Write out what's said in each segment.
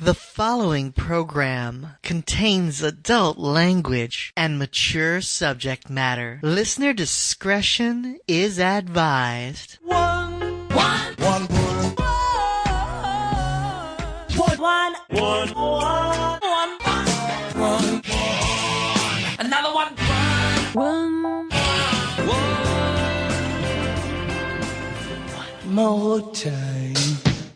The following program contains adult language and mature subject matter. Listener discretion is advised. One. Another one. One more time.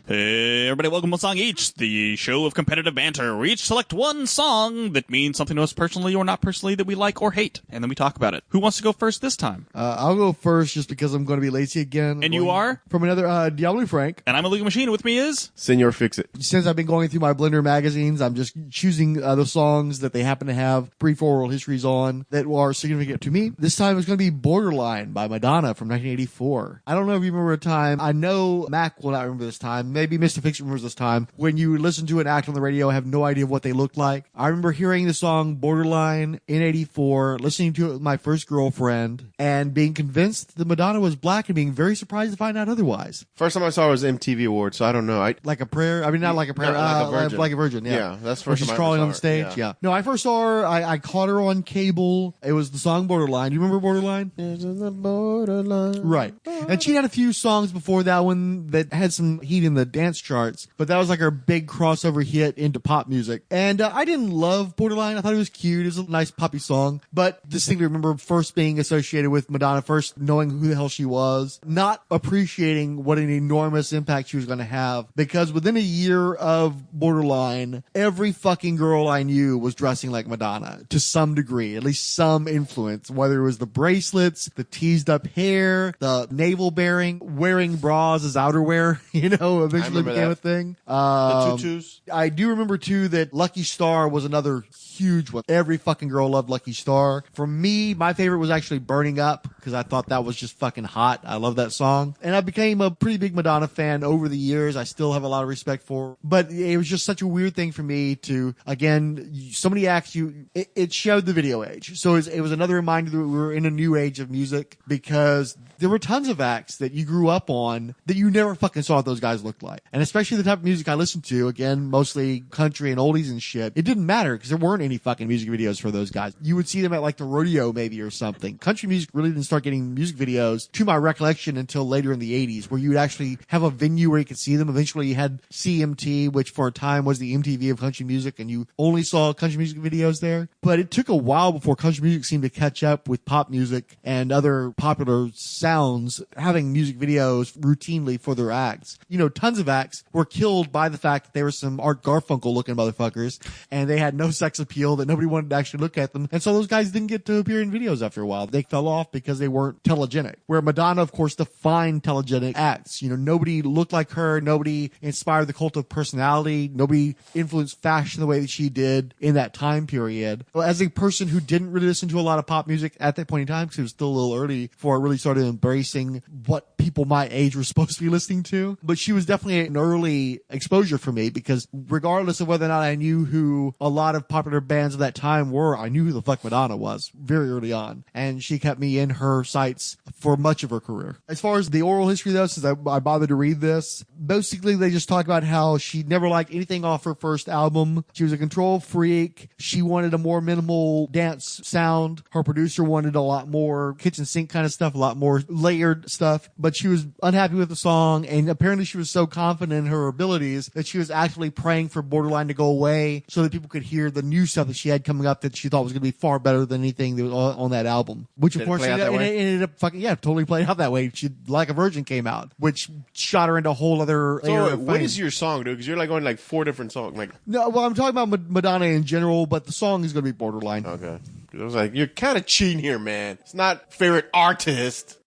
Hey, everybody, welcome to One Song Each, the show of competitive banter. We each select one song that means something to us personally or not personally that we like or hate, and then we talk about it. Who wants to go first this time? I'll go first just because I'm going to be lazy again. And you are? From another Diabolu Frank. And I'm a legal machine. With me is? Senor Fixit. Since I've been going through my Blender magazines, I'm just choosing the songs that they happen to have brief oral histories on that are significant to me. This time it's going to be Borderline by Madonna from 1984. I don't know if you remember a time. I know Mac will not remember this time. Maybe Mr. Fixit remembers this time when you listen to an act on the radio, have no idea what they look like. I remember hearing the song Borderline in 84, listening to it with my first girlfriend, and being convinced that Madonna was black and being very surprised to find out otherwise. First time I saw her was MTV Awards, so I don't know. Like a prayer? I mean, not like a prayer. No, like a virgin. Like a virgin, yeah. Yeah, that's the When first she's time I crawling ever on the saw stage, her. yeah. No, I first saw her, I caught her on cable. It was the song Borderline. Do you remember Borderline? Borderline. Right. And she had a few songs before that one that had some heat in the dance charts, but that was like her big crossover hit into pop music. And I didn't love Borderline. I thought it was cute. It was a nice poppy song. But distinctly remember first being associated with Madonna, first knowing who the hell she was, not appreciating what an enormous impact she was going to have. Because within a year of Borderline, every fucking girl I knew was dressing like Madonna to some degree, at least some influence, whether it was the bracelets, the teased up hair, the navel bearing, wearing bras as outerwear, eventually became a thing. The tutus. I do remember too that Lucky Star was another huge one. Every fucking girl loved Lucky Star. For me, my favorite was actually Burning Up because I thought that was just fucking hot. I love that song. And I became a pretty big Madonna fan over the years. I still have a lot of respect for her. But it was just such a weird thing for me to, again, so many acts, it showed the video age. So it was another reminder that we were in a new age of music because there were tons of acts that you grew up on that you never fucking saw what those guys looked like. And especially the type of music I listened to, again, mostly country and oldies and shit. It didn't matter because there weren't any fucking music videos for those guys. You would see them at like the rodeo maybe or something. Country music really didn't start getting music videos, to my recollection, until later in the 80s, where you would actually have a venue where you could see them. Eventually you had CMT, which for a time was the MTV of country music, and you only saw country music videos there. But it took a while before country music seemed to catch up with pop music and other popular sounds having music videos routinely for their acts. Tons of acts were killed by the fact that they were some Art Garfunkel looking motherfuckers and they had no sex appeal, that nobody wanted to actually look at them. And so those guys didn't get to appear in videos after a while. They fell off because they weren't telegenic. Where Madonna, of course, defined telegenic acts. Nobody looked like her. Nobody inspired the cult of personality. Nobody influenced fashion the way that she did in that time period. As a person who didn't really listen to a lot of pop music at that point in time, because it was still a little early before I really started embracing what people my age were supposed to be listening to. But she was definitely an early exposure for me because regardless of whether or not I knew who a lot of popular bands of that time were, I knew who the fuck Madonna was very early on. And she kept me in her sights for much of her career. As far as the oral history though, since I bothered to read this, basically they just talk about how she never liked anything off her first album. She was a control freak. She wanted a more minimal dance sound. Her producer wanted a lot more kitchen sink kind of stuff, a lot more layered stuff. But she was unhappy with the song, and apparently she was so confident in her abilities that she was actually praying for Borderline to go away so that people could hear the new stuff that she had coming up that she thought was going to be far better than anything that was on that album. Which of course it ended up fucking, totally played out that way. She, Like a Virgin came out, which shot her into a whole other area of what fame. is your song, dude? Because you're like going like 4 different songs. No, well, I'm talking about Madonna in general, but the song is going to be Borderline. Okay. I was like, you're kind of cheating here, man. It's not favorite artist.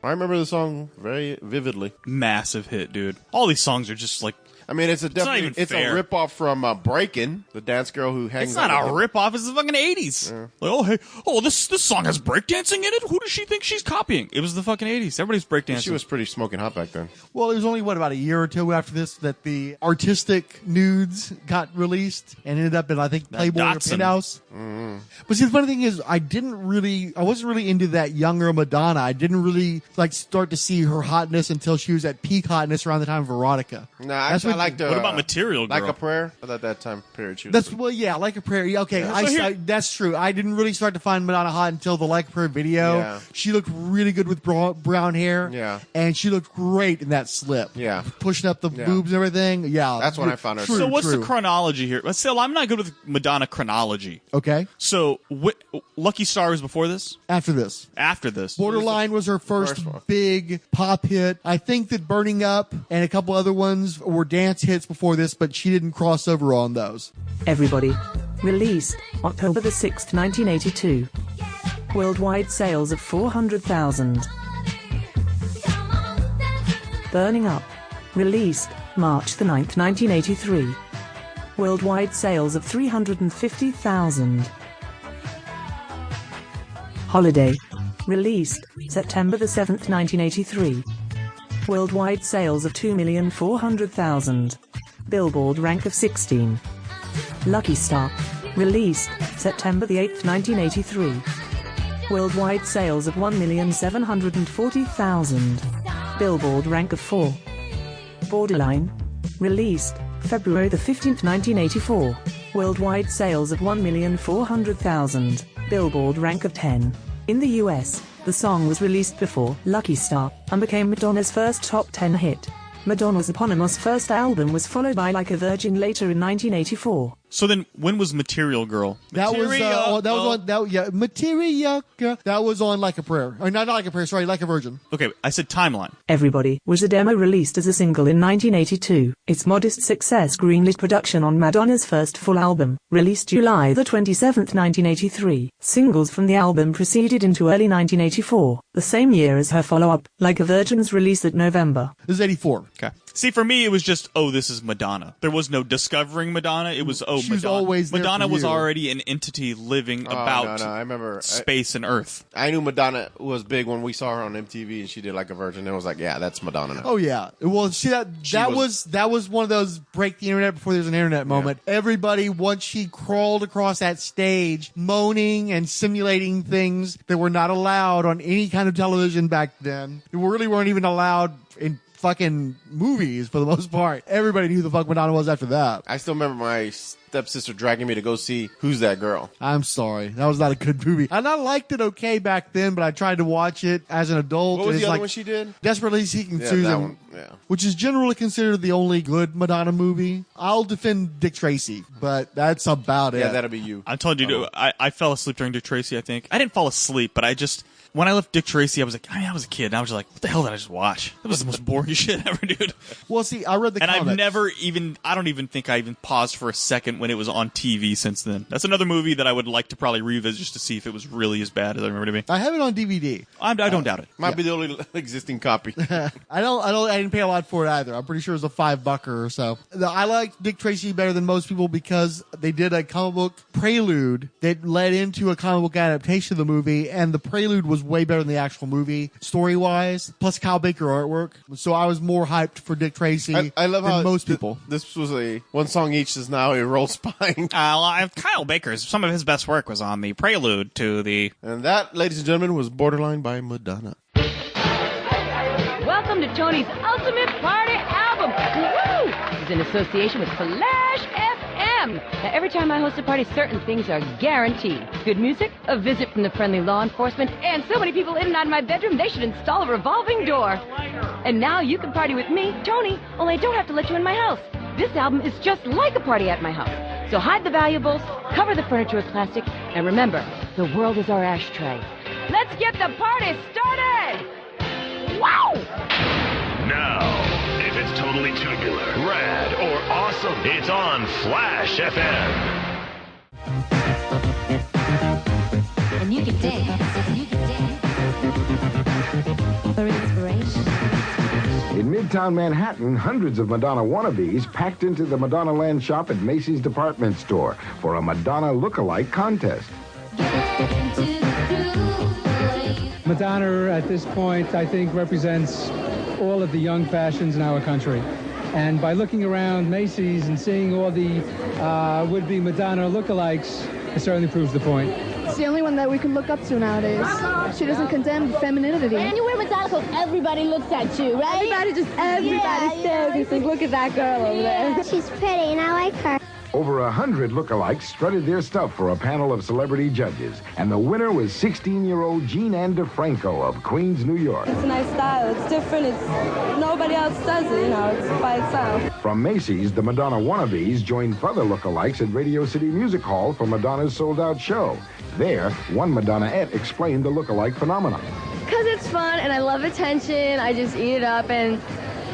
I remember the song very vividly. Massive hit, dude. All these songs are just like... I mean, it's a rip-off from Breakin', the dance girl who hangs It's not a rip-off. It's the fucking 80s. Yeah. Like, this song has breakdancing in it? Who does she think she's copying? It was the fucking 80s. Everybody's breakdancing. She was pretty smoking hot back then. Well, it was only, about a year or two after this that the artistic nudes got released and ended up in, I think, Playboy or Penthouse. Mm-hmm. But see, the funny thing is, I wasn't really into that younger Madonna. I didn't really, start to see her hotness until she was at peak hotness around the time of Erotica. Nah, I liked what about Material Girl? Like a Prayer? At that time period. Like a Prayer. Okay, yeah, that's true. I didn't really start to find Madonna hot until the Like a Prayer video. Yeah. She looked really good with brown hair. Yeah. And she looked great in that slip. Yeah. Pushing up the boobs and everything. Yeah. That's when I found her. So what's the chronology here? Still, I'm not good with Madonna chronology. Okay. So Lucky Star was before this? After this. Borderline was her first big pop hit. I think that Burning Up and a couple other ones were dance hits before this, but she didn't cross over on those. Everybody. Released October the 6th, 1982. Worldwide sales of 400,000. Burning Up. Released March the 9th, 1983. Worldwide sales of 350,000. Holiday. Released September the 7th, 1983. Worldwide sales of 2,400,000. Billboard rank of 16. Lucky Star. Released September the 8th, 1983. Worldwide sales of 1,740,000. Billboard rank of 4. Borderline. Released February the 15th, 1984. Worldwide sales of 1,400,000. Billboard rank of 10. In the US, the song was released before Lucky Star and became Madonna's first top 10 hit. Madonna's eponymous first album was followed by Like a Virgin later in 1984. So then, when was Material Girl? Material Girl. That was on Like a Prayer. Or not Like a Prayer, sorry, Like a Virgin. Okay, I said timeline. Everybody was a demo released as a single in 1982. Its modest success greenlit production on Madonna's first full album, released July the 27th, 1983. Singles from the album proceeded into early 1984, the same year as her follow-up, Like a Virgin's release that November. This is 84. Okay. See, for me, it was just, this is Madonna. There was no discovering Madonna. It was, she was always there. Madonna was already an entity living about I remember space and Earth. I knew Madonna was big when we saw her on MTV and she did Like a Virgin. And it was like, yeah, that's Madonna now. Oh, yeah. Well, see, that was one of those break the internet before there's an internet moment. Yeah. Everybody, once she crawled across that stage, moaning and simulating things that were not allowed on any kind of television back then. They really weren't even allowed in fucking movies for the most part. Everybody knew who the fuck Madonna was after that. I still remember my stepsister dragging me to go see Who's That Girl. I'm sorry. That was not a good movie. And I liked it okay back then, but I tried to watch it as an adult. What was the other one she did? Desperately Seeking Susan. That one. Yeah. Which is generally considered the only good Madonna movie. I'll defend Dick Tracy, but that's about it. Yeah, that'll be you. I told you, I fell asleep during Dick Tracy, I think. I didn't fall asleep, but when I left Dick Tracy, I was like, I was a kid, and I was just like, what the hell did I just watch? That was the most boring shit ever, dude. Well, see, I read the comics. And I don't even think I even paused for a second when it was on TV since then. That's another movie that I would like to probably revisit just to see if it was really as bad as I remember it to be. I have it on DVD. I don't doubt it. Might be the only existing copy. I didn't pay a lot for it either. I'm pretty sure it was a $5 or so. I liked Dick Tracy better than most people because they did a comic book prelude that led into a comic book adaptation of the movie, and the prelude was way better than the actual movie, story-wise, plus Kyle Baker artwork. So I was more hyped for Dick Tracy I love than how most people. This was a one song each is now a roll spine. Kyle Baker's, some of his best work was on the prelude to the... And that, ladies and gentlemen, was Borderline by Madonna. Welcome to Tony's Ultimate Party Album. Woo! This is in association with Flash FM. Now, every time I host a party, certain things are guaranteed. Good music, a visit from the friendly law enforcement, and so many people in and out of my bedroom, they should install a revolving door. And now you can party with me, Tony, only I don't have to let you in my house. This album is just like a party at my house. So hide the valuables, cover the furniture with plastic, and remember, the world is our ashtray. Let's get the party started! Wow! Now, if it's totally tubular, rad, or awesome, it's on Flash FM. And you can dance. In Midtown Manhattan, hundreds of Madonna wannabes packed into the Madonna Land shop at Macy's department store for a Madonna look-alike contest. Madonna, at this point, I think represents all of the young fashions in our country. And by looking around Macy's and seeing all the would-be Madonna lookalikes, it certainly proves the point. It's the only one that we can look up to nowadays. She doesn't condemn femininity. And you wear Madonna clothes, everybody looks at you, right? Everybody stares and thinks, look at that girl over there. She's pretty and I like her. Over 100 lookalikes strutted their stuff for a panel of celebrity judges, and the winner was 16-year-old Jean Ann DeFranco of Queens, New York. It's a nice style. It's different. Nobody else does it, you know. It's by itself. From Macy's, the Madonna wannabes joined further lookalikes at Radio City Music Hall for Madonna's sold-out show. There, one Madonna-ette explained the lookalike phenomenon. Because it's fun and I love attention. I just eat it up and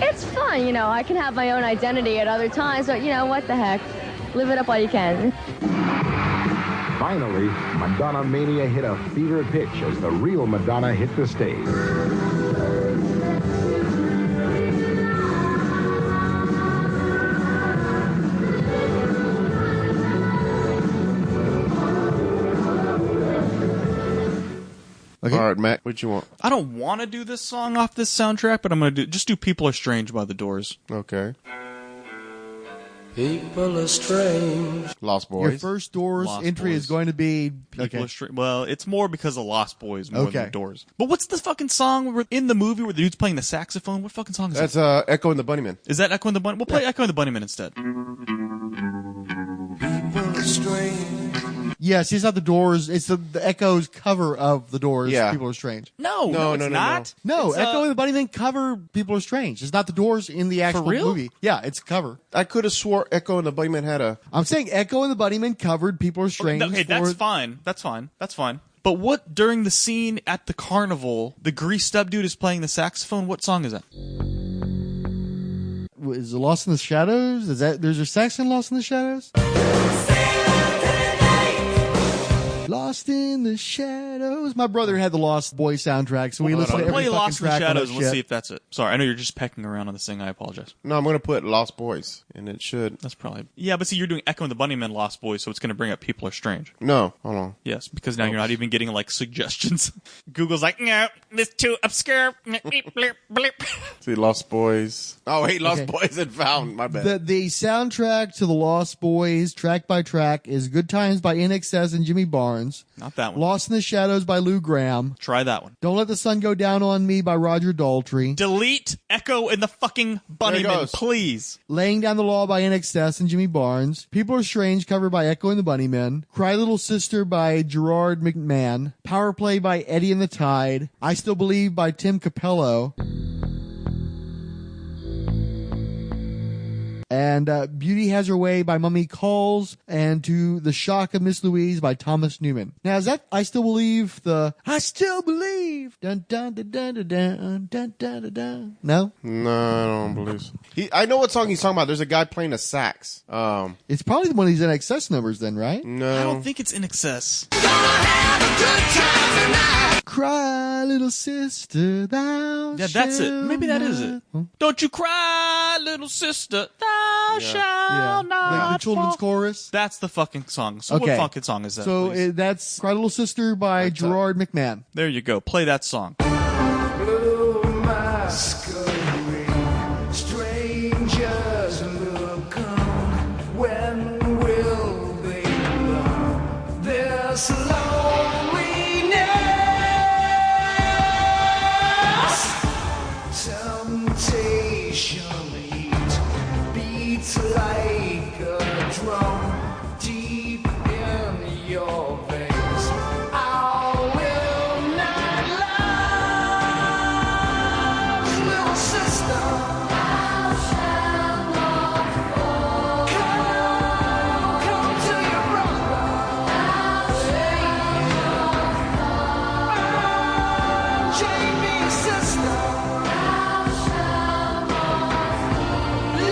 it's fun, you know. I can have my own identity at other times, but, you know, what the heck. Live it up while you can. Finally, Madonna mania hit a fever pitch as the real Madonna hit the stage. Okay. All right, Matt, what you want? I don't want to do this song off this soundtrack, but I'm going to do People Are Strange by The Doors. Okay. People are strange. Lost Boys. Your first Doors Lost entry Boys. is going to be... People Are Strange. Well, it's more because of Lost Boys more Okay. than Doors. But what's the fucking song where in the movie where the dude's playing the saxophone? What fucking song is That's that? Echo and the Bunnymen. Is that Echo and the Bunny? We'll play Echo and the Bunnymen instead. People are strange. Yes, it's not the Doors. It's the Echo's cover of the Doors. Yeah. People Are Strange. No, it's not. No, It's, Echo and the Bunnymen cover People Are Strange. It's not the Doors in the actual real? movie. Yeah, it's a cover. I could have swore Echo and the Bunnymen had a... I'm saying Echo and the Bunnymen covered People Are Strange. Okay, that's fine. That's fine. That's fine. But what, during the scene at the carnival, the greased up dude is playing the saxophone? What song is that? Is it Lost in the Shadows? There's a saxophone Lost in the Shadows? Lost in the Shadows. My brother had the Lost Boys soundtrack, so we listened to every play fucking Lost in the track on Shadows. that Let's shit. see if that's it. Sorry, I know you're just pecking around on this thing. I apologize. No, I'm going to put Lost Boys, and it should... That's probably... Yeah, but see, you're doing Echo and the Bunnymen Lost Boys, so it's going to bring up People Are Strange. No, hold on. Yes, because now you're not even getting, like, suggestions. Google's like, no, it's too obscure. See, Lost Boys. Oh, wait, Lost Boys had found. My bad. The soundtrack to the Lost Boys, track by track, is Good Times by NXS and Jimmy Barnes. Not that one. Lost in the Shadows by Lou Gramm. Try that one. Don't Let the Sun Go Down on Me by Roger Daltrey. Delete Echo and the fucking Bunnymen, please. Laying Down the Law by NXS and Jimmy Barnes. People Are Strange covered by Echo and the Bunnymen. Cry Little Sister by Gerard McMahon. Power Play by Eddie and the Tide. I Still Believe by Tim Capello. And Beauty Has Her Way by Mummy Calls, and To the Shock of Miss Louise by Thomas Newman. Now, is that I Still Believe the I Still Believe? Dun, dun, dun, dun, dun, dun, dun, dun, dun, dun. No? No, I don't believe so. I know what song he's talking about. There's a guy playing a sax. It's probably one of these NXS numbers then, right? No. I don't think it's in excess. Cry, little sister, thou Yeah, that's it. Maybe that is it. Don't you cry, little sister, thou shalt not The children's fall. chorus. That's the fucking song. So what fucking song is that? So please? that's Cry Little Sister by Gerard McMahon. There you go. Play that song. Blue masquerade, strangers look on. When will they learn this loneliness? Temptation heat beats like a drum deep in your veins. I will not lose, little sister. Come to your brother. Jamie, sister.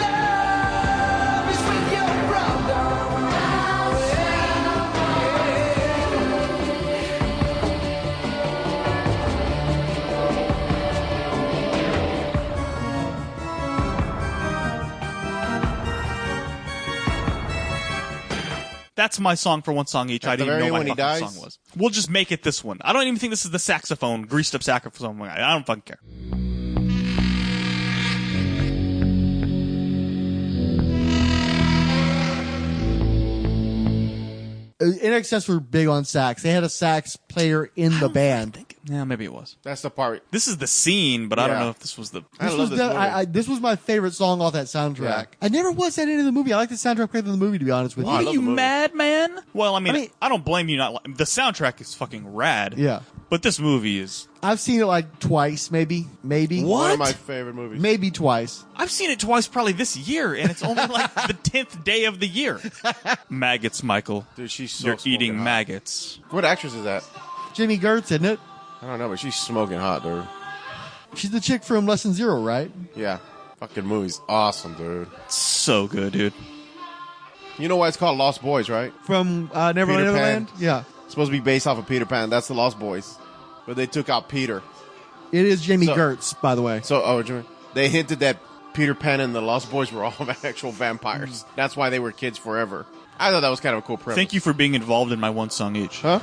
Love is with your brother. That's my song for one song each. I At the didn't very know end my when he fucking dies? song was. We'll just make it this one. I don't even think this is the saxophone, greased up saxophone. I don't fucking care. NXS were big on sax. They had a sax player in the band. Yeah, maybe it was. That's the part. This is the scene, but I don't Yeah. know if this was the. This was my favorite song off that soundtrack. Yeah. I never was that into the movie. I like the soundtrack better than the movie, to be honest with you. What are you mad, man? Well, I mean, I don't blame you not. The soundtrack is fucking rad. Yeah. But this movie is. I've seen it like twice, maybe. What? One of my favorite movies. Maybe twice. I've seen it twice probably this year, and it's only like the 10th day of the year. Maggots, Michael. Dude, she's so You're smoking eating hot. maggots. What actress is that? Jimmy Gertz, isn't it? I don't know, but she's smoking hot, dude. She's the chick from Lesson Zero, right? Yeah. Fucking movie's awesome, dude. So good, dude. You know why it's called Lost Boys, right? From Neverland? Yeah. It's supposed to be based off of Peter Pan. That's the Lost Boys. But they took out Peter. It is Jamie So- Gertz, by the way. So, Jimmy, they hinted that Peter Pan and the Lost Boys were all actual vampires. That's why they were kids forever. I thought that was kind of a cool premise. Thank you for being involved in my one song each. Huh?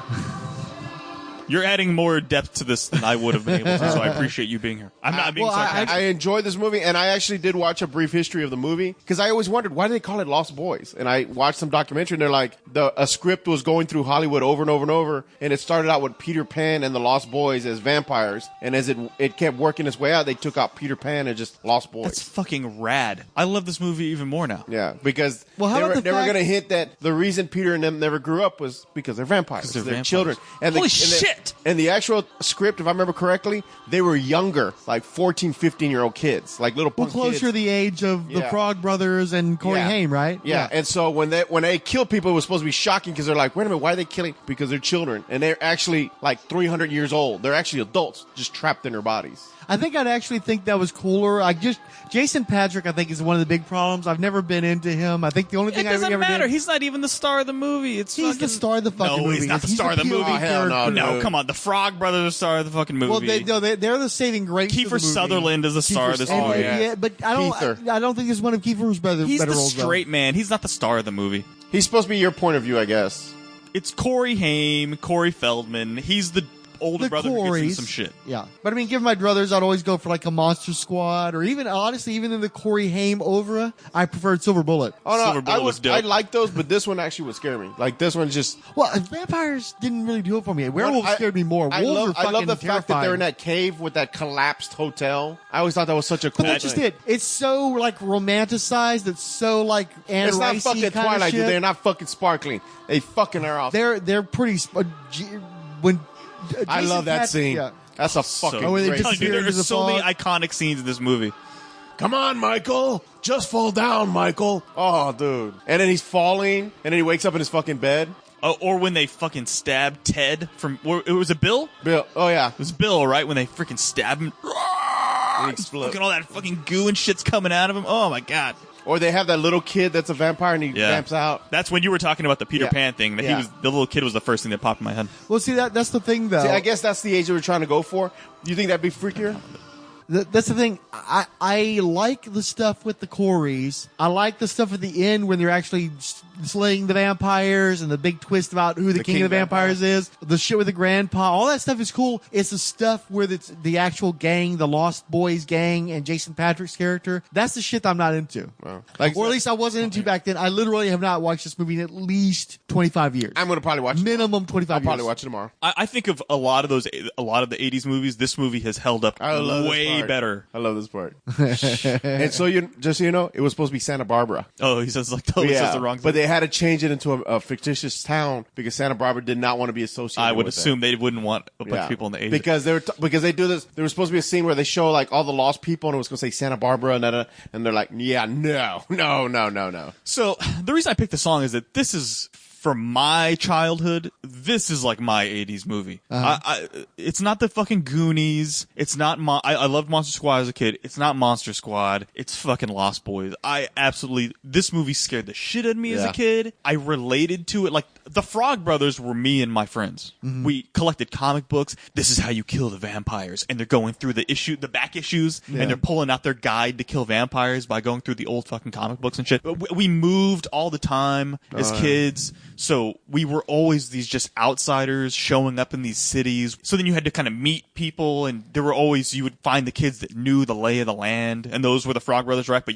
You're adding more depth to this than I would have been able to, so I appreciate you being here. I'm not being sarcastic. I enjoyed this movie, and I actually did watch a brief history of the movie because I always wondered why do they call it Lost Boys. And I watched some documentary, and they're like a script was going through Hollywood over and over and over, and it started out with Peter Pan and the Lost Boys as vampires, and as it kept working its way out, they took out Peter Pan and just Lost Boys. That's fucking rad. I love this movie even more now. Yeah, because Well, how they about were the fact- going to hint that the reason Peter and them never grew up was because they're vampires. 'Cause they're They're vampires. children. Holy shit! And the actual script, if I remember correctly, they were younger, like 14, 15-year-old kids, like little Well, punk closer kids. to the age of the Yeah. Frog Brothers and Corey Yeah. Haim, right? Yeah. And so when they kill people, it was supposed to be shocking because they're like, wait a minute, why are they killing? Because they're children, and they're actually like 300 years old. They're actually adults, just trapped in their bodies. I think I'd actually think that was cooler. Jason Patrick, I think, is one of the big problems. I've never been into him. I think the only It thing I doesn't ever matter. did. He's not even the star of the movie. He's the star of the fucking movie. No, he's not the He's star of the cute movie. Oh, hell no, character. No, dude. come on. The Frog Brothers are the star of the fucking movie. Well, they're the saving grace. of the Kiefer movie. Sutherland is the star of this And- movie. yeah. but I don't think it's one of Kiefer's better He's the roles. though. straight man. He's not the star of the movie. He's supposed to be your point of view, I guess. It's Corey Haim, Corey Feldman. He's the older The brother who gets Coreys. into some shit. Yeah, but I mean, given my druthers, I'd always go for like a Monster Squad, or even honestly, even in the Corey Haim Overa, I preferred Silver Bullet. Oh no, Silver Bullet was dope. I like those, but this one actually would scare me. Like this one just. Well, vampires didn't really do it for me. Werewolves I- scared me more. I Wolves love, are fucking I love the fact that they're in terrifying. that cave with that collapsed hotel. I always thought that was such a cool. But that's just thing. it. It's so like romanticized. It's so like Anne It's not Ricey fucking kind of Twilight, shit. dude. They're not fucking sparkling. They fucking are off. They're pretty. When I Jason love that Pat- scene. Yeah. That's a fucking Oh, when they great just- scene. Dude, there into are the so many fog. iconic scenes in this movie. Come on, Michael. Just fall down, Michael. Oh, dude. And then he's falling, and then he wakes up in his fucking bed. Oh, or when they fucking stab Ted from. It was a Bill? Bill. Oh, yeah. It was Bill, right? When they freaking stab him. He explodes. Fucking all that fucking goo and shit's coming out of him. Oh my god. Or they have that little kid that's a vampire, and he Yeah. vamps out. That's when you were talking about the Peter Yeah. Pan thing. That Yeah. the little kid was the first thing that popped in my head. Well, see that's the thing though. See, I guess that's the age they were trying to go for. You think that'd be freakier? That's the thing. I like the stuff with the Coreys. I like the stuff at the end when they're actually slaying the vampires and the big twist about who the king of the vampires is. The shit with the grandpa. All that stuff is cool. It's the stuff where it's the actual gang, the Lost Boys gang, and Jason Patrick's character. That's the shit that I'm not into. Wow. Or at least I wasn't into back then. I literally have not watched this movie in at least 25 years. I'm going to probably watch it. Minimum 25 I'll years. probably watch it tomorrow. I think of a lot of the 80s movies. This movie has held up I love this way part. better. I love this part. And so just so you know, it was supposed to be Santa Barbara. Oh, he says like totally says the wrong thing. But they had to change it into a fictitious town because Santa Barbara did not want to be associated. I would with assume it. they wouldn't want a bunch of people in the 80s. because because they do this. There was supposed to be a scene where they show like all the lost people, and it was going to say Santa Barbara, and they're like, yeah, no. So the reason I picked the song is that this is from my childhood. This is like my 80s movie. It's not the fucking Goonies. It's not I loved Monster Squad as a kid. It's not Monster Squad. It's fucking Lost Boys. This movie scared the shit out of me as a kid. I related to it. Like the Frog Brothers were me and my friends. Mm-hmm. We collected comic books. This is how you kill the vampires. And they're going through the back issues, and they're pulling out their guide to kill vampires by going through the old fucking comic books and shit. But we moved all the time as kids. So we were always these just outsiders showing up in these cities. So then you had to kind of meet people, and there were always, you would find the kids that knew the lay of the land, and those were the Frog Brothers, right? But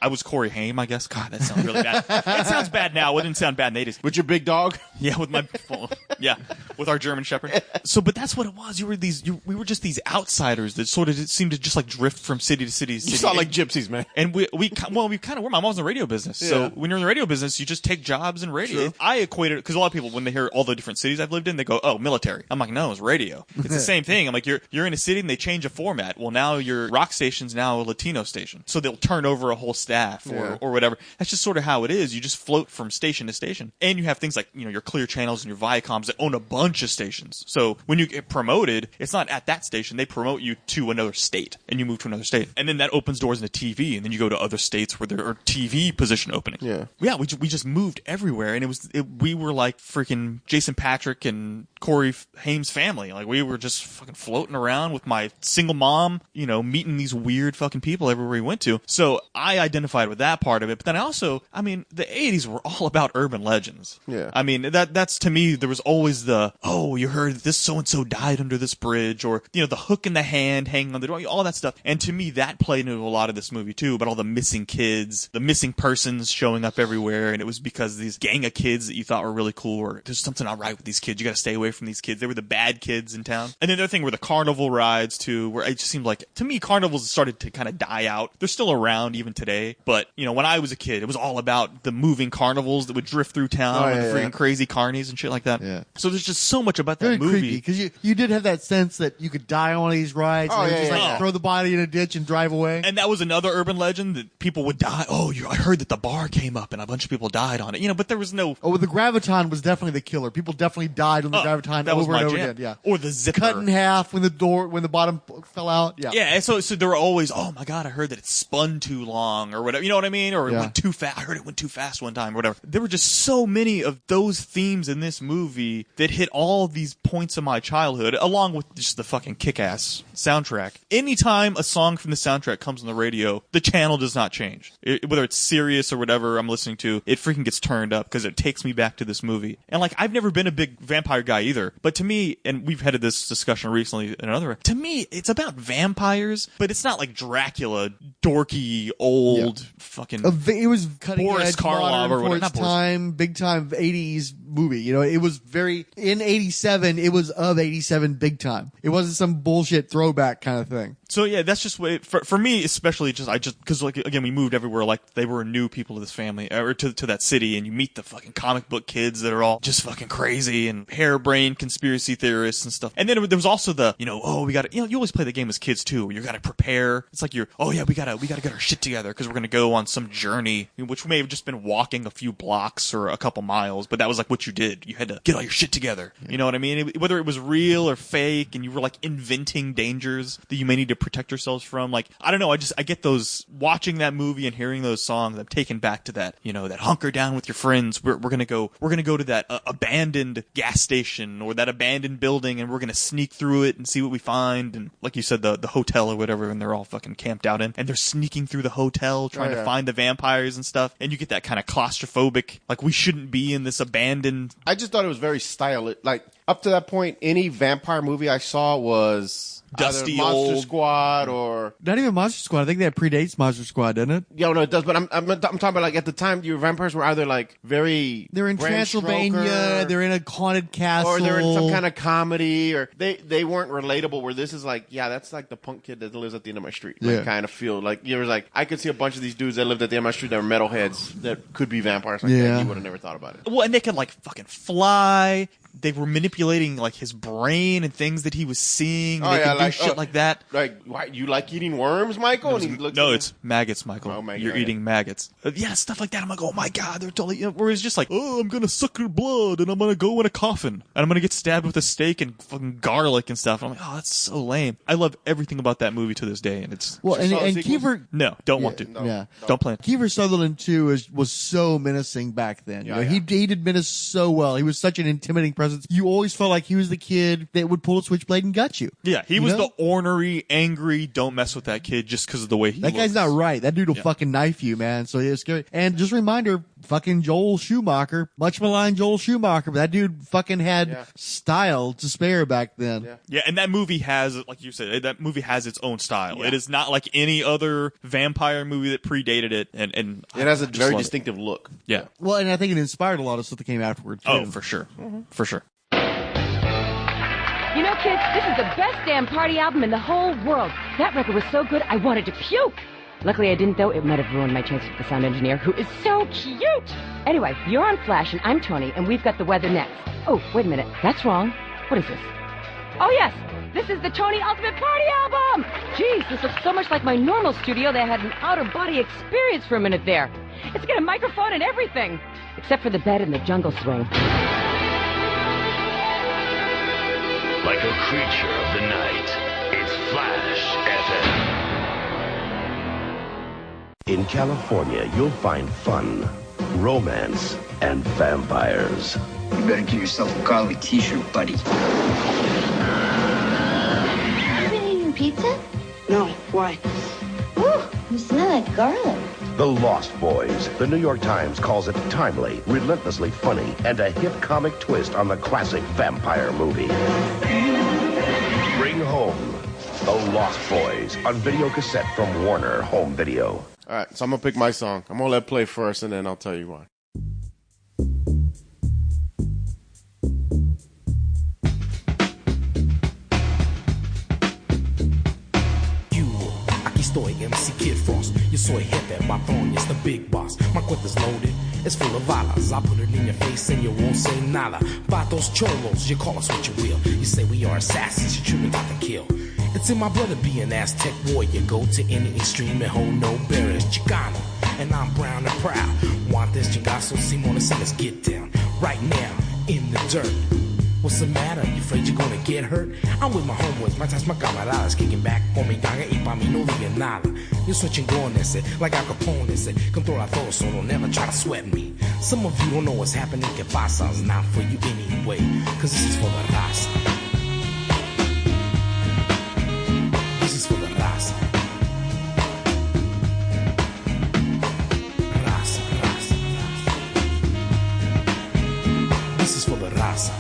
I was Corey Haim, I guess. God, that sounds really bad. It sounds bad now. It didn't sound bad in the 80s. With your big dog? Yeah, with our German Shepherd. So, but that's what it was. We were just these outsiders that sort of seemed to just like drift from city to city. You sound like gypsies, man. And we kind of were. My mom's in the radio business. Yeah. So when you're in the radio business, you just take jobs in radio. Sure. I equate it, because a lot of people, when they hear all the different cities I've lived in, they go, oh, military. I'm like, no, it's radio. It's the same thing. I'm like, you're in a city and they change a format. Well, now your rock station's now a Latino station. So they'll turn over a whole staff or whatever. That's just sort of how it is. You just float from station to station. And you have things like, your Clear Channels and your Viacoms that own a bunch of stations. So when you get promoted, it's not at that station. They promote you to another state, and you move to another state. And then that opens doors into TV, and then you go to other states where there are TV position openings. Yeah. We just moved everywhere, and we were like freaking Jason Patrick and Corey Haim's family. Like, we were just fucking floating around with my single mom, meeting these weird fucking people everywhere we went to. So I identified with that part of it. But then the 80s were all about urban legends. Yeah. I mean, that's to me, there was always you heard this so-and-so died under this bridge, or, the hook in the hand hanging on the door, all that stuff. And to me, that played into a lot of this movie too, about all the missing kids, the missing persons showing up everywhere. And it was because these gang of kids that you thought were really cool, or there's something not right with these kids. You got to stay away from these kids. They were the bad kids in town. And then the other thing were the carnival rides too, where it just seemed like, to me, carnivals started to kind of die out. They're still around even today. But, when I was a kid, it was all about the moving carnivals that would drift through town with freaking crazy carnies and shit like that. Yeah. So there's just so much about that Very movie. creepy, because you did have that sense that you could die on one of these rides. Oh, and they would yeah, just throw the body in a ditch and drive away. And that was another urban legend, that people would die. Oh, I heard that the bar came up and a bunch of people died on it. But there was no... Oh, the Graviton was definitely the killer. People definitely died on the Graviton that was over my and over jam. again. Yeah. Or the zipper. Cut in half when the bottom fell out. Yeah. Yeah, and so there were always, oh my God, I heard that it spun too long or whatever. You know what I mean? Or it went too fast. I heard it went too fast one time or whatever. There were just so many of those themes in this movie that hit all these points of my childhood, along with just the fucking kick-ass soundtrack. Anytime a song from the soundtrack comes on the radio, the channel does not change. Whether it's serious or whatever I'm listening to, it freaking gets turned up because it takes me back to this movie. And I've never been a big vampire guy either, but to me, and we've had this discussion recently in another, to me, it's about vampires, but it's not like Dracula, dorky, old, fucking... It was cutting Boris edge, Karloff or for whatever. its time, big time 80s movie. It was very, in 87, it was of 87 big time. It wasn't some bullshit throwback kind of thing. So yeah, that's just what for me, especially because again, we moved everywhere, they were new people to this family, or to that city, and you meet the fucking comic book kids that are all just fucking crazy and harebrained conspiracy theorists and stuff. And then there was also we got to, you always play the game as kids too, where you got to prepare. It's like we got to get our shit together because we're going to go on some journey, which may have just been walking a few blocks or a couple miles, but that was like what you did. You had to get all your shit together. You know what I mean? Whether it was real or fake, and you were inventing dangers that you may need to protect yourselves from. I don't know. I get those, watching that movie and hearing those songs, I'm taken back to that, that hunker down with your friends. We're going to go to that abandoned gas station or that abandoned building, and we're going to sneak through it and see what we find. And like you said, the hotel or whatever, and they're all fucking camped out in, and they're sneaking through the hotel trying to find the vampires and stuff. And you get that kind of claustrophobic, we shouldn't be in this abandoned. I just thought it was very stylish. Up to that point, any vampire movie I saw was dusty Monster old Squad or not even Monster Squad. I think that predates Monster Squad, doesn't it? Yeah, no, it does. But I'm talking about at the time, your vampires were either very they're in Bram Transylvania, Stoker, they're in a haunted castle, or they're in some kind of comedy, or they weren't relatable. Where this is that's the punk kid that lives at the end of my street. Kind of feel I could see a bunch of these dudes that lived at the end of my street that were metalheads that could be vampires. That. You would have never thought about it. Well, and they could fucking fly. They were manipulating his brain and things that he was seeing. They could do shit like that. Why you like eating worms, Michael? It's maggots, Michael. Oh, You're eating maggots. Stuff like that. I'm like, oh my God, they're totally. Where it's just I'm gonna suck your blood and I'm gonna go in a coffin and I'm gonna get stabbed with a stake and fucking garlic and stuff. And I'm like, oh, that's so lame. I love everything about that movie to this day, and it's and Kiefer. No, don't want to. Don't plan. Kiefer Sutherland too was so menacing back then. He did menace so well. He was such an intimidating presence. You always felt like he was the kid that would pull a switchblade and gut you. Yeah, he was the ornery, angry, don't mess with that kid just because of the way he That guy's not right. That dude will fucking knife you, man. So it's scary. And just a reminder, fucking Joel Schumacher, much maligned Joel Schumacher, but that dude fucking had style to spare back then. Yeah, and that movie has, like you said, that movie has its own style. Yeah. It is not like any other vampire movie that predated it, and it has a I just very love it. distinctive look. Yeah. Well, and I think it inspired a lot of stuff that came afterwards. Oh, too. for sure. For sure. You know, kids, this is the best damn party album in the whole world. That record was so good, I wanted to puke. Luckily, I didn't, though. It might have ruined my chances with the sound engineer, who is so cute. Anyway, you're on Flash, and I'm Tony, and we've got the weather next. Oh, wait a minute. That's wrong. What is this? Oh, yes. This is the Tony Ultimate Party Album. Geez, this looks so much like my normal studio that I had an out-of-body experience for a minute there. It's got a microphone and everything, except for the bed and the jungle swing. Like a creature of the night, it's Flash FM. In California, you'll find fun, romance, and vampires. You better get yourself a garlic t-shirt, buddy. You been eating pizza? No, why? Ooh, you smell like garlic. The Lost Boys. The New York Times calls it timely, relentlessly funny, and a hit comic twist on the classic vampire movie. Bring home The Lost Boys on video cassette from Warner Home Video. All right, so I'm going to pick my song. I'm going to let it play first, and then I'll tell you why. Estoy MC Kid Frost. Yo soy jefe, batón, it's the big boss. My cuenta's loaded, it's full of balas. I put it in your face and you won't say nada. Vatos cholos, you call us what you will. You say we are assassins, you're tripping out to kill. It's in my blood to be an Aztec warrior. Go to any extreme and hold no barriers. Chicano, and I'm brown and proud. Want this chingazo, Simona, so let's get down. Right now, in the dirt. What's the matter? You afraid you're gonna get hurt? I'm with my homeboys, matas my camaradas, kicking back con mi ganga y pa' mí no digan nada. Yo soy chingón ese, like Al Capone ese, controla todo, so don't never try to sweat me. Some of you don't know what's happening, que pasa, it's not for you anyway, cause this is for the raza. This is for the raza. Raza, raza, raza. This is for the raza.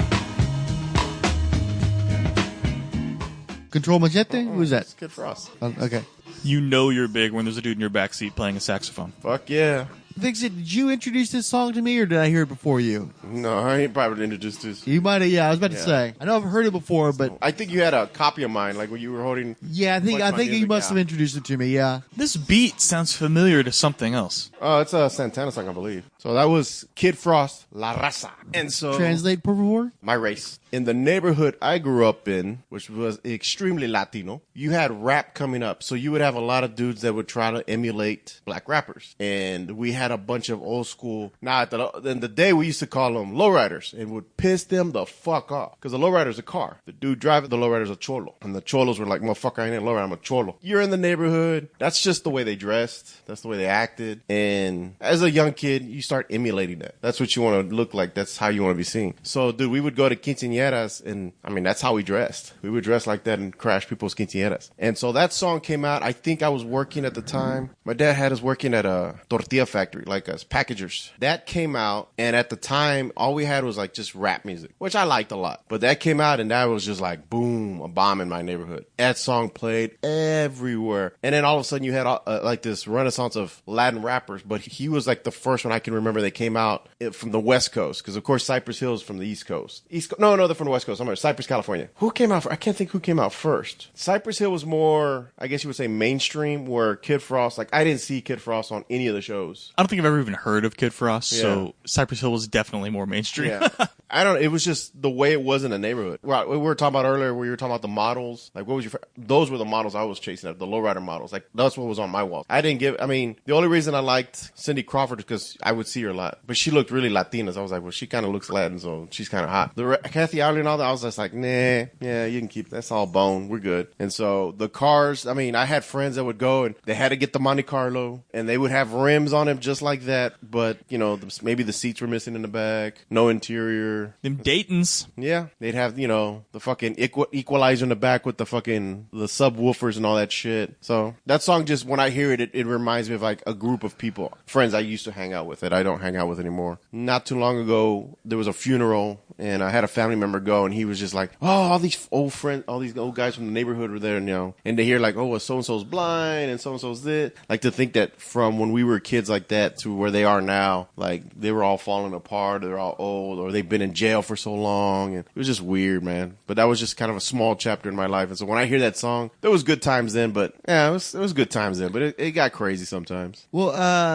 Control Machete? Who's that? It's Kid Frost. Okay. You know you're big when there's a dude in your backseat playing a saxophone. Fuck yeah. Fixit, did you introduce this song to me, or did I hear it before you? No, I ain't probably introduced this. You might have, yeah, I was about to say. I know I've heard it before, but... I think you had a copy of mine, like when you were holding... Yeah, I think you must have introduced it to me, yeah. This beat sounds familiar to something else. It's a Santana song, I believe. So that was Kid Frost, La Raza. And so... Translate, por favor? My race. In the neighborhood I grew up in, which was extremely Latino, you had rap coming up. So you would have a lot of dudes that would try to emulate black rappers. And we had a bunch of old school... Now, in the day, we used to call them lowriders and would piss them the fuck off. Because the lowrider's a car. The dude driving the lowrider's a cholo. And the cholos were like, motherfucker, I ain't a lowrider, I'm a cholo. You're in the neighborhood. That's just the way they dressed. That's the way they acted. And as a young kid, you start emulating that. That's what you want to look like. That's how you want to be seen. So, dude, we would go to quinceañeras, and I mean, that's how we dressed. We would dress like that and crash people's quinceañeras. And so that song came out. I think I was working at the time. My dad had us working at a tortilla factory, like us packagers. That came out, and at the time, all we had was like just rap music, which I liked a lot. But that came out, and that was just like, boom, a bomb in my neighborhood. That song played everywhere. And then all of a sudden, you had like this renaissance of Latin rappers, but he was like the first one I can remember that came out from the West Coast, because of course Cypress Hill is from the East Coast. No, they're from the West Coast. I'm sorry, Cypress, California. Who came out? I can't think who came out first. Cypress Hill was more, I guess you would say, mainstream, where Kid Frost, like I didn't see Kid Frost on any of the shows. I don't think I've ever even heard of Kid Frost, so Cypress Hill was definitely more mainstream. Yeah. I don't know. It was just the way it was in the neighborhood. Right. We were talking about earlier, where you were talking about the models. Like, what was those were the models I was chasing after, the lowrider models. Like, that's what was on my wall. The only reason I liked Cindy Crawford is because I would see her a lot. But she looked really Latina, so I was like, well, she kind of looks Latin, so she's kind of hot. Kathy Ireland and all that, I was just like, nah, yeah, you can keep, that's all bone. We're good. And so the cars, I mean, I had friends that would go and they had to get the Monte Carlo, and they would have rims on them just like that. But, you know, maybe the seats were missing in the back, no interior. Them Daytons. Yeah. They'd have, you know, the fucking equalizer in the back with the subwoofers and all that shit. So that song just, when I hear it, it reminds me of like a group of people, friends I used to hang out with that I don't hang out with anymore. Not too long ago, there was a funeral, and I had a family member go, and he was just like, oh, all these old friends, all these old guys from the neighborhood were there, you know, and to hear like, oh, well, so-and-so's blind, and so-and-so's this. Like, to think that from when we were kids like that to where they are now, like, they were all falling apart, they're all old, or they've been in jail for so long, and it was just weird, man. But that was just kind of a small chapter in my life, and so when I hear that song, there was good times then, but yeah, it was good times then, but it got crazy sometimes. Well,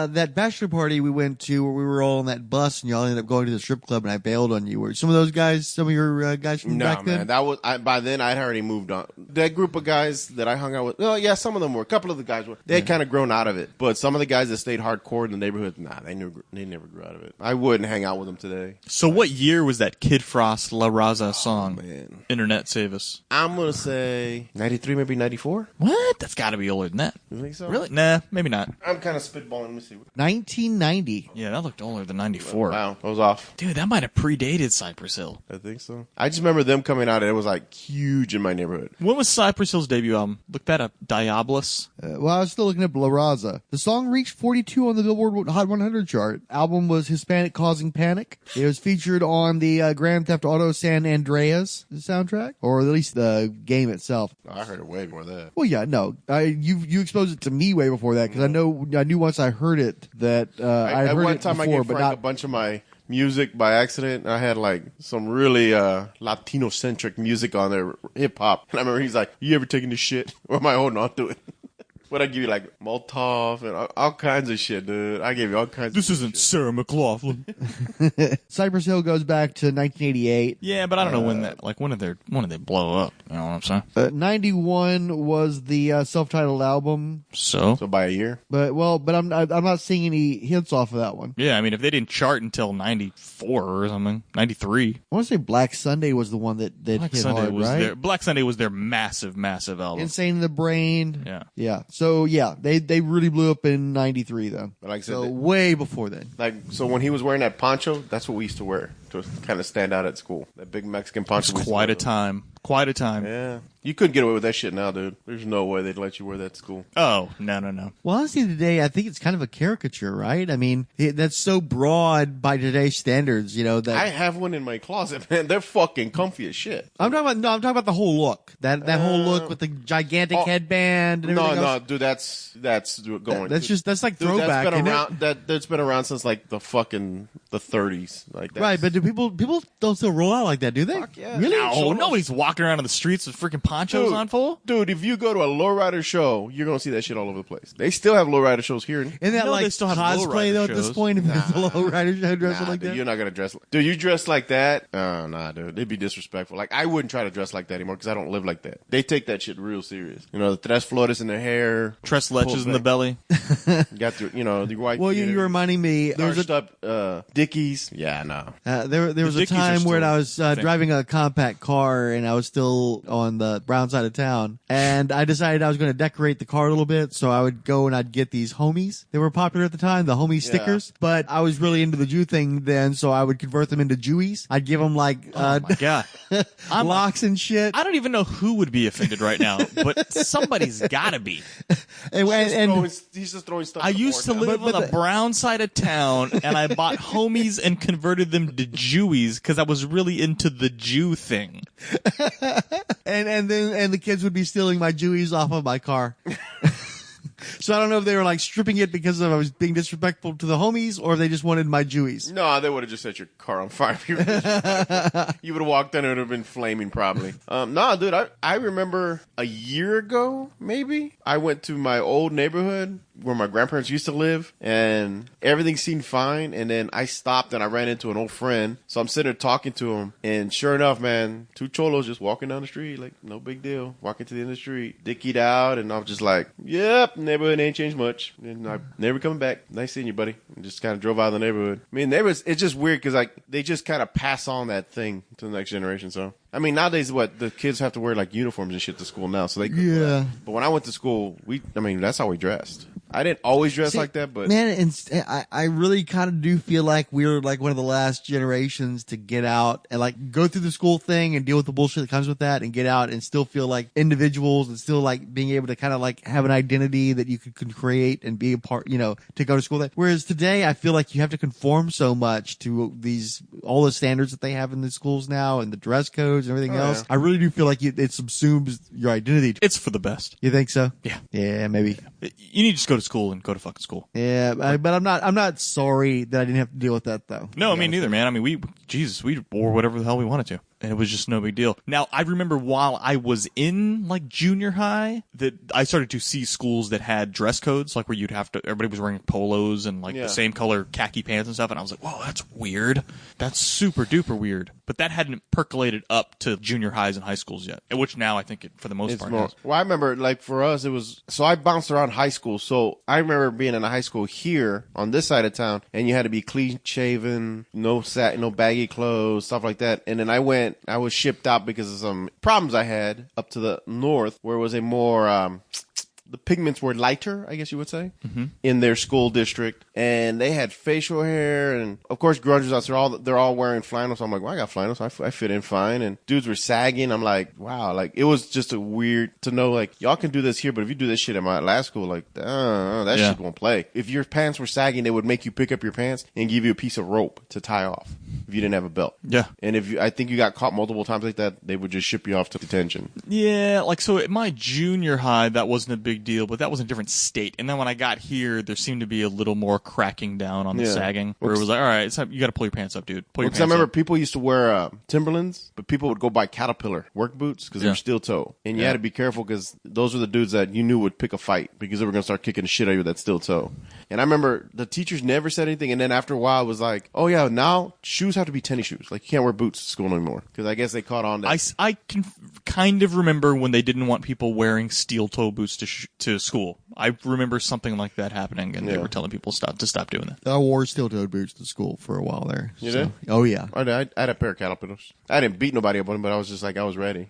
that bachelor party we went to where we were all on that bus and y'all ended up going to the strip club and I bailed on you. Were some of those guys, some of your guys from back then? No, man, that was by then I'd already moved on. That group of guys that I hung out with, well, yeah, some of them were. A couple of the guys were. They had kind of grown out of it, but some of the guys that stayed hardcore in the neighborhood, nah, they never grew out of it. I wouldn't hang out with them today. So what year was that Kid Frost La Raza song? Man. Internet save us. I'm gonna say 93, maybe 94. What? That's got to be older than that. You think so? Really? Nah, maybe not. I'm kind of spitballing. Let me see. 1990. Yeah, that looked older than 94. Wow, I was off. Dude, that might have predated Cypress Hill. I think so. I just remember them coming out and it was like huge in my neighborhood. When was Cypress Hill's debut album? Look that up. Diabolus. Well, I was still looking up La Raza. The song reached 42 on the Billboard Hot 100 chart. Album was Hispanic Causing Panic. It was featured on the Grand Theft Auto San Andreas soundtrack, or at least the game itself. I heard it way before that. Well, yeah, no. You exposed it to me way before that because I knew once I heard it that I heard one it time before, I gave but Frank not a bunch of my music by accident. I had like some really Latino-centric music on there, hip-hop. And I remember he's like, you ever taking this shit? Or am I holding on to it? But I give you like Molotov and all kinds of shit, dude. I gave you all kinds This of isn't shit. Sarah McLaughlin. Cypress Hill goes back to 1988. Yeah, but I don't know when that, like, when did they blow up? You know what I'm saying? 91 was the self-titled album. So by a year. But I'm not seeing any hits off of that one. Yeah, I mean, if they didn't chart until 94 or something, 93. I want to say Black Sunday was the one that Black hit Sunday hard, was right? Black Sunday was their massive album. Insane in the Brain. Yeah. Yeah. So yeah, they really blew up in 93 though. But like I said, so way before then. Like, so when he was wearing that poncho, that's what we used to wear to kind of stand out at school. That big Mexican poncho. It's quite a time. Quite a time. Yeah. You couldn't get away with that shit now, dude. There's no way they'd let you wear that to school. Oh, no. Well, honestly, today, I think it's kind of a caricature, right? I mean, that's so broad by today's standards, you know, that... I have one in my closet, man. They're fucking comfy as shit. I'm talking about the whole look. That whole look with the gigantic headband and everything else. No, dude, that's going... That's like dude, throwback, that's been isn't around, it? that's been around since like the 30s. Like that. Right, but do people don't still roll out like that, do they? Fuck yeah. Really? No, nobody's walking around in the streets with freaking ponchos on full. Dude, if you go to a lowrider show, you're going to see that shit all over the place. They still have lowrider shows here. Isn't that No, like they still have cosplay, lowrider though, at this shows. point? If it's a lowrider show dressing like dude, that? you're not going to dress... Dude, you dress like that? Oh, nah, dude. It'd be disrespectful. Like, I wouldn't try to dress like that anymore because I don't live like that. They take that shit real serious. You know, the tres flores in their hair. Tres leches in the belly. Got the, the white... Well, you're reminding me... Starched up Dickies. Yeah, no. There was a Dickies are time when still I was driving a compact car and I was still on the brown side of town, and I decided I was going to decorate the car a little bit, so I would go and I'd get these homies. They were popular at the time, the homie stickers, but I was really into the Jew thing then, so I would convert them into Jewies. I'd give them like Oh my god, locks and shit. I don't even know who would be offended right now, but somebody's gotta be. He's just throwing stuff. I used to live on the brown side of town, and I bought homies and converted them to Jewies because I was really into the Jew thing. and then the kids would be stealing my Jewies off of my car. So I don't know if they were like stripping it because I was being disrespectful to the homies, or if they just wanted my Jewies. No, they would have just set your car on fire. You would have walked in and it would have been flaming probably. No, dude, I remember a year ago, maybe, I went to my old neighborhood where my grandparents used to live, and everything seemed fine, and then I stopped and I ran into an old friend, so I'm sitting there talking to him, and sure enough, man, two cholos just walking down the street, like, no big deal, walking to the end of the street, dickied out, and I'm just like, yep, neighborhood ain't changed much, and I never coming back. Nice seeing you, buddy. And just kind of drove out of the neighborhood. I mean, neighbors, it's just weird, because like, they just kind of pass on that thing to the next generation. So, I mean, nowadays, the kids have to wear like uniforms and shit to school now. So they, But when I went to school, that's how we dressed. I didn't always dress like that, but man, and I really kind of do feel like we were like one of the last generations to get out and like go through the school thing and deal with the bullshit that comes with that, and get out and still feel like individuals and still like being able to kind of like have an identity that you could create and be a part, to go to school. Whereas today, I feel like you have to conform so much to all the standards that they have in the schools now and the dress codes and everything else. I really do feel like it subsumes your identity. It's for the best. You think so? Yeah. Yeah, maybe. You need to just go to school and go to fucking school. Yeah, but I'm not sorry that I didn't have to deal with that though. No, me neither, man. I mean, we wore whatever the hell we wanted to. And it was just no big deal. Now, I remember while I was in like junior high that I started to see schools that had dress codes, like where everybody was wearing polos and like the same color khaki pants and stuff. And I was like, whoa, that's weird. That's super duper weird. But that hadn't percolated up to junior highs and high schools yet, which now I think for the most part has. Well, I remember like for us, it was, so I bounced around high school. So I remember being in a high school here on this side of town, and you had to be clean shaven, no baggy clothes, stuff like that. And then I was shipped out because of some problems I had up to the north, where it was a more, the pigments were lighter, I guess you would say, in their school district. And they had facial hair, and of course grunges out. They're all wearing flannels. So I'm like, well, I got flannels. So I fit in fine. And dudes were sagging. I'm like, wow, like it was just a weird to know, like, y'all can do this here, but if you do this shit at my last school, like, that shit won't play. If your pants were sagging, they would make you pick up your pants and give you a piece of rope to tie off if you didn't have a belt. Yeah. And I think you got caught multiple times like that, they would just ship you off to detention. Yeah, like so at my junior high, that wasn't a big deal, but that was a different state. And then when I got here, there seemed to be a little more cracking down on the sagging, where it was like, all right, you got to pull your pants up, dude. Pull your pants up. I remember people used to wear Timberlands, but people would go buy Caterpillar work boots because they were steel toe. And you had to be careful because those were the dudes that you knew would pick a fight because they were going to start kicking the shit out of you with that steel toe. And I remember the teachers never said anything. And then after a while, it was like, oh yeah, now shoes have to be tennis shoes. Like you can't wear boots to school anymore because I guess they caught on that. I can kind of remember when they didn't want people wearing steel toe boots to school. I remember something like that happening, and they were telling people to stop doing that. I wore steel-toed boots to school for a while there. You did? Oh, yeah. I had a pair of Caterpillars. I didn't beat nobody up on them, but I was just like, I was ready.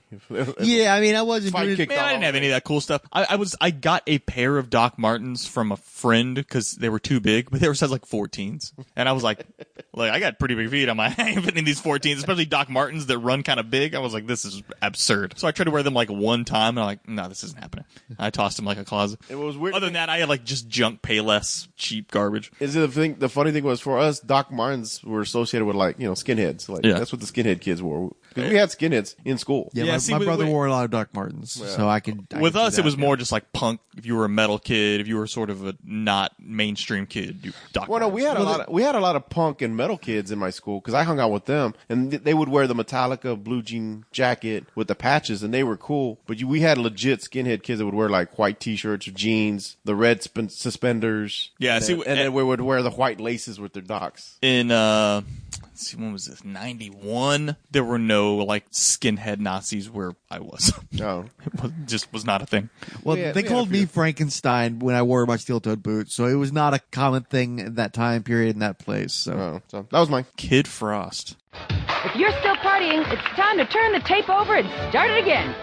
Yeah, I mean, I wasn't doing it. Man, I didn't have any of that cool stuff. I got a pair of Doc Martens from a friend because they were too big, but they were size like 14s. And I was like, I got pretty big feet. I ain't fitting in these 14s, especially Doc Martens that run kind of big. I was like, this is absurd. So I tried to wear them like one time, and I'm like, no, this isn't happening. I tossed them like a closet. It was weird. Other than that, I had like just junk Payless cheap garbage. The funny thing was for us, Doc Martens were associated with like, skinheads. Like that's what the skinhead kids wore. Because we had skinheads in school. Yeah, my brother wore a lot of Doc Martens, so I could. With us, it was more just like punk. If you were a metal kid, if you were sort of a not mainstream kid, Doc. Well, no, we had a lot of punk and metal kids in my school because I hung out with them, and they would wear the Metallica blue jean jacket with the patches, and they were cool. But we had legit skinhead kids that would wear like white t-shirts, jeans, the red suspenders. Yeah, and then we would wear the white laces with their Docs. In let's see, when was this? 91. There were no like skinhead Nazis where I was. No, it was not a thing. Well, they called me Frankenstein when I wore my steel-toed boots, so it was not a common thing in that time period in that place. So that was my Kid Frost. If you're still partying, it's time to turn the tape over and start it again.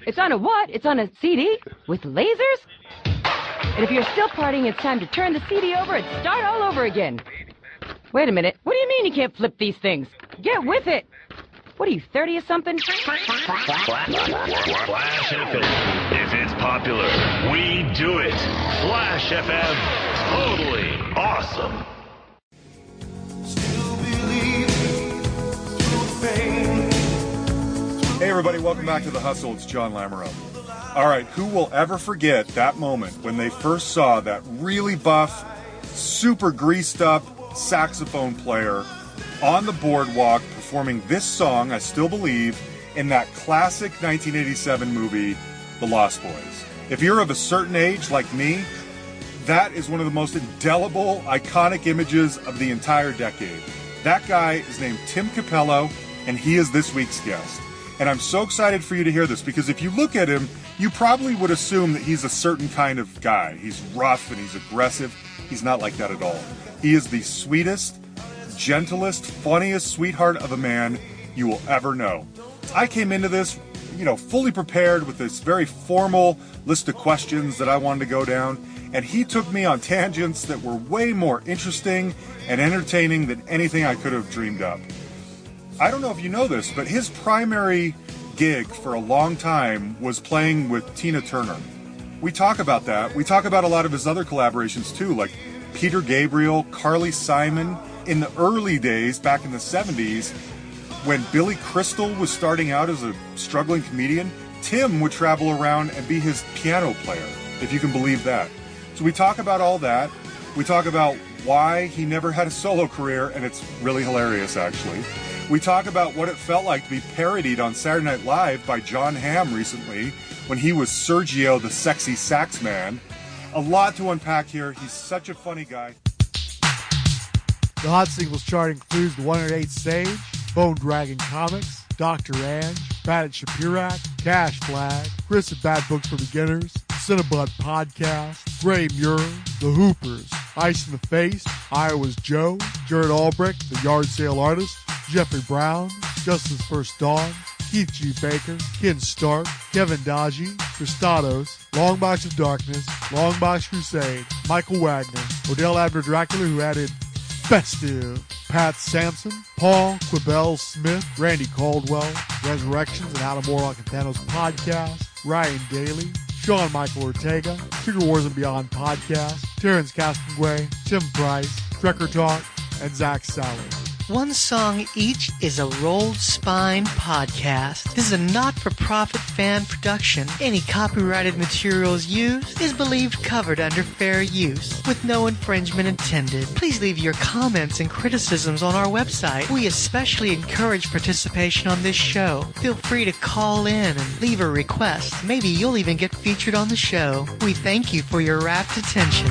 It's on a what? It's on a CD? With lasers? And if you're still partying, it's time to turn the CD over and start all over again. Wait a minute. What do you mean you can't flip these things? Get with it. What are you, 30 or something? Flash FM. If it's popular, we do it. Flash FM. Totally awesome. Hey everybody, welcome back to The Hustle. It's John Lamoureux. All right, who will ever forget that moment when they first saw that really buff, super greased up saxophone player on the boardwalk performing this song, I still believe, in that classic 1987 movie, The Lost Boys. If you're of a certain age like me, that is one of the most indelible, iconic images of the entire decade. That guy is named Tim Capello, and he is this week's guest. And I'm so excited for you to hear this, because if you look at him, you probably would assume that he's a certain kind of guy. He's rough and he's aggressive. He's not like that at all. He is the sweetest, gentlest, funniest sweetheart of a man you will ever know. I came into this, fully prepared with this very formal list of questions that I wanted to go down, and he took me on tangents that were way more interesting and entertaining than anything I could have dreamed up. I don't know if you know this, but his primary gig for a long time was playing with Tina Turner. We talk about that. We talk about a lot of his other collaborations too, like Peter Gabriel, Carly Simon. In the early days, back in the 70s, when Billy Crystal was starting out as a struggling comedian, Tim would travel around and be his piano player, if you can believe that. So we talk about all that. We talk about why he never had a solo career, and it's really hilarious, actually. We talk about what it felt like to be parodied on Saturday Night Live by John Hamm recently, when he was Sergio the Sexy Sax Man. A lot to unpack here. He's such a funny guy. The Hot Singles chart includes The 108 Sage, Bone Dragon Comics, Dr. Ange, Pat Shapirak, Cash Flag, Chris at Bad Books for Beginners, Cinnabud Podcast, Gray Muir, The Hoopers, Ice in the Face, Iowa's Joe, Gerard Albrecht, The Yard Sale Artist, Jeffrey Brown, Justice First Dawn, Keith G. Baker, Ken Stark, Kevin Dodgy, Christados, Longbox of Darkness, Longbox Crusade, Michael Wagner, Odell Abner Dracula, who added Festive, Pat Sampson, Paul Quibell Smith, Randy Caldwell, Resurrections and Adam Warlock and Thanos Podcast, Ryan Daly, Sean Michael Ortega, Sugar Wars and Beyond Podcast, Terrence Castanway, Tim Price, Trekker Talk, and Zach Sally. One Song Each is a Rolled Spine podcast. This is a not-for-profit fan production. Any copyrighted materials used is believed covered under fair use, with no infringement intended. Please leave your comments and criticisms on our website. We especially encourage participation on this show. Feel free to call in and leave a request. Maybe you'll even get featured on the show. We thank you for your rapt attention.